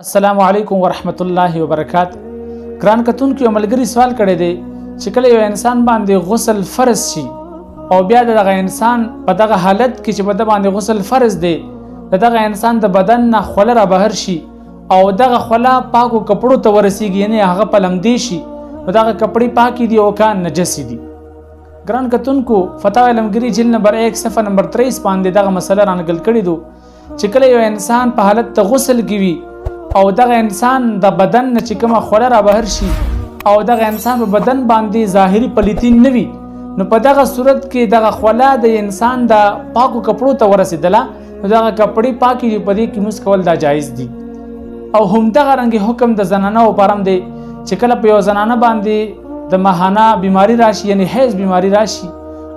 السلام علیکم ورحمت الله وبرکات. ګران کتونکو یو ملګری سوال کړی دی چې کله یو انسان باندې غسل فرض شي او بیا دغه انسان په دغه حالت کې چې په د باندې غسل فرض دی دغه انسان د بدن نه خوله را بهر شي او دغه خوله پاکو کپړو ته ورسیږي، یعنی هغه په لمدې شي نو دغه کپړې پاکې دي او کان نجس دي. ګران کتونکو فتاوی علمگیری جلد نمبر 1 صفحه نمبر 23 باندې دغه مسله رانقل کړې دو چې کله یو انسان په حالت ته غسل کوي او دغه انسان د بدن نه چې کومه خوله را بهر شي او دغه انسان په بدن باندې ظاهري پلیتین نه وي، نو په دغه صورت کې دغه خوله د انسان د پاکو کپړو ته ورسېدله نو دغه کپړې پاکې دي، په دې کې مس کول دا جایز دي. او همدغه رنګې حکم د زنانو پرم دی چې کله په یو زنانه باندې د ماهانه بیماری راشي، یعنی حیض بیماری راشي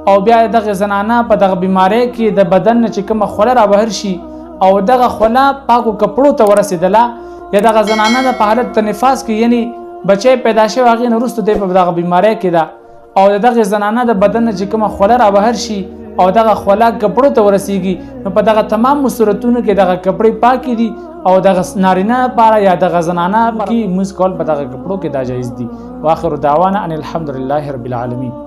او بیا دغه زنانه په دغه بیماری کې د بدن نه چې کومه خوله را بهر شي او دغه خوله پاکو کپړو ته ورسېدله، یا دغه زنانه د په حالت ته نفاس کې یعنی بچی پیدا شوی هغې نه وروسته دی په دغه بیماری کې ده او دغه زنانه د بدن نه چې کومه خوله را بهر شي او دغه خوله کپړو ته ورسیږي، نو په دغه تمام صورتونو کې دغه کپړې پاکې دي او دغه نارینه لپاره یا دغه زنانه کې مس کول په دغه کپړو کې دا جایز دي. واخر دعوانا ان الحمد لله رب العالمین.